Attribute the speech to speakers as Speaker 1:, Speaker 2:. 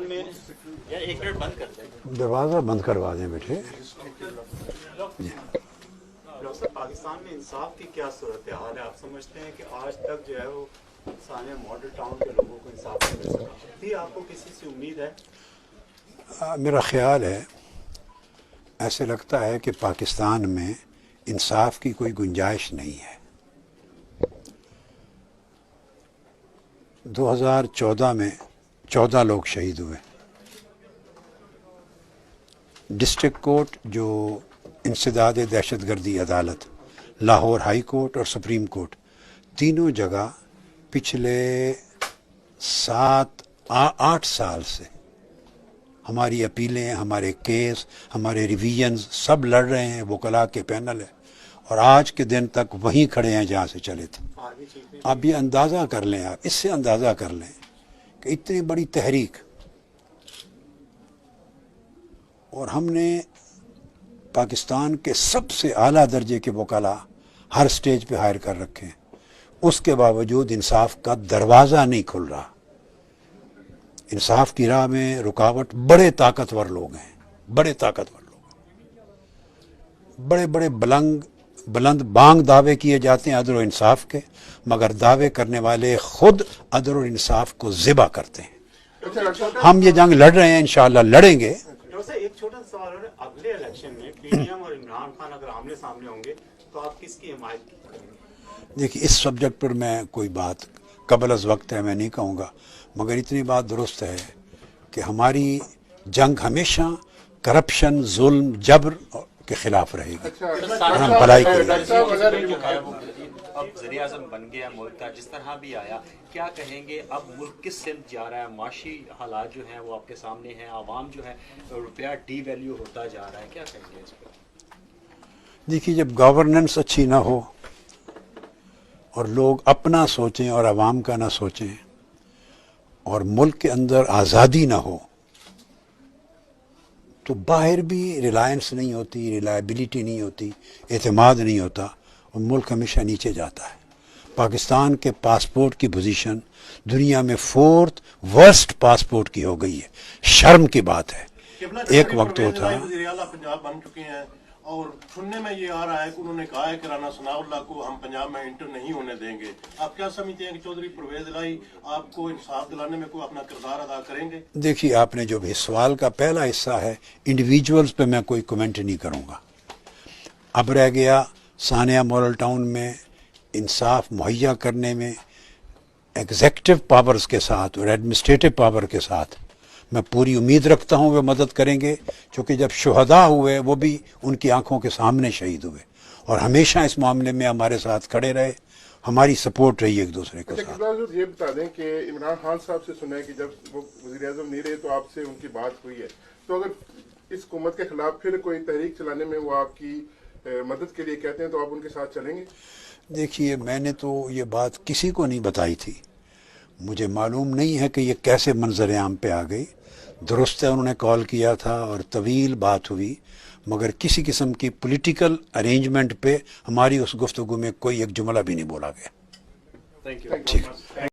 Speaker 1: में या एक मिनट बंद कर दें,
Speaker 2: दरवाज़ा बंद करवा दें बेटे।
Speaker 1: डॉक्टर साहब, पाकिस्तान में इंसाफ की क्या सूरत हाल है? आप समझते हैं कि आज तक जो है वो सानिया मॉडल टाउन के लोगों को इंसाफ नहीं मिल सका? थी आपको किसी से उम्मीद है?
Speaker 2: मेरा ख्याल है, ऐसे लगता है कि पाकिस्तान में इंसाफ की कोई गुंजाइश नहीं है। 2014 में 14 लोग शहीद हुए। डिस्ट्रिक्ट कोर्ट जो इंसदाद दहशतगर्दी अदालत, लाहौर हाई कोर्ट और सुप्रीम कोर्ट, तीनों जगह पिछले 8 साल से हमारी अपीलें, हमारे केस, हमारे रिवीजन्स सब लड़ रहे हैं। वकला के पैनल है और आज के दिन तक वहीं खड़े हैं जहाँ से चले थे। आप ये अंदाज़ा कर लें, आप इससे अंदाज़ा कर लें कि इतनी बड़ी तहरीक, और हमने पाकिस्तान के सबसे आला दर्जे के वकला हर स्टेज पे हायर कर रखे हैं, उसके बावजूद इंसाफ का दरवाज़ा नहीं खुल रहा। इंसाफ की राह में रुकावट बड़े ताकतवर लोग हैं, बड़े ताकतवर लोग, बड़े बड़े बुलंद बांग दावे किए जाते हैं अदल और इंसाफ के, मगर दावे करने वाले खुद अदल और इंसाफ को ज़िबा करते हैं। हम ये जंग लड़ रहे हैं, इंशाअल्लाह लड़ेंगे।
Speaker 1: एक छोटा सवाल है, अगले इलेक्शन में पीडीएम और इमरान खान अगर आमने सामने होंगे तो आप किसकी हिमायत करेंगे?
Speaker 2: देखिए, इस सब्जेक्ट पर मैं कोई बात कबल अज़ वक्त है मैं नहीं कहूँगा, मगर इतनी बात दुरुस्त है कि हमारी जंग हमेशा करप्शन, जुल्म, जबर के खिलाफ रहेगी और हम भलाई करेंगे।
Speaker 1: अब वज़ीर आज़म बन गया मुल्क का, जिस तरह भी आया, क्या कहेंगे अब मुल्क किस सिमत जा रहा है? माशी हालात जो हैं वो आपके सामने हैं, आवाम जो है रुपया डी वैल्यू होता जा रहा है, क्या कहेंगे इस पर?
Speaker 2: देखिए, जब गवर्नेंस अच्छी ना हो और लोग अपना सोचें और आवाम का ना सोचें और मुल्क के अंदर आज़ादी ना हो, तो बाहर भी रिलायंस नहीं होती, रिलायबिलिटी नहीं होती, एतमाद नहीं होता और मुल्क हमेशा नीचे जाता है। पाकिस्तान के पासपोर्ट की पोजीशन दुनिया में 4th वर्स्ट पासपोर्ट की हो गई है। शर्म की बात है। एक वक्त होता
Speaker 3: पंजाब बन चुके हैं और सुनने में ये आ रहा है कि उन्होंने कहा है कि राना सनाउल्लाह को हम पंजाब में इंटर नहीं होने देंगे। आप क्या समझते हैं कि चौधरी परवेज इलाही आपको इंसाफ दिलाने में कोई अपना किरदार अदा करेंगे?
Speaker 2: देखिए, आपने जो भी सवाल का पहला हिस्सा है, इंडिविजुअल्स पे मैं कोई कमेंट नहीं करूँगा। अब रह गया सानिया मॉडल टाउन में इंसाफ मुहैया करने में एग्जेक्टिव पावर्स के साथ और एडमिनिस्ट्रेटिव पावर के साथ मैं पूरी उम्मीद रखता हूँ वे मदद करेंगे, क्योंकि जब शुहदा हुए वो भी उनकी आंखों के सामने शहीद हुए और हमेशा इस मामले में हमारे साथ खड़े रहे, हमारी सपोर्ट रही एक दूसरे के साथ।
Speaker 4: ये बता दें कि इमरान खान साहब से सुना है कि जब वो वज़ीर आज़म नहीं रहे तो आपसे उनकी बात हुई है, तो अगर इस हुकूमत के खिलाफ फिर कोई तहरीक चलाने में वो आपकी मदद के लिए कहते हैं तो आप उनके साथ चलेंगे?
Speaker 2: देखिए, मैंने तो ये बात किसी को नहीं बताई थी, मुझे मालूम नहीं है कि ये कैसे मंजर आम पे आ गई। दुरुस्त है, उन्होंने कॉल किया था और तवील बात हुई, मगर किसी किस्म की पॉलिटिकल अरेंजमेंट पे हमारी उस गुफ्तगू में कोई एक जुमला भी नहीं बोला गया।
Speaker 1: Thank you.
Speaker 2: ठीक।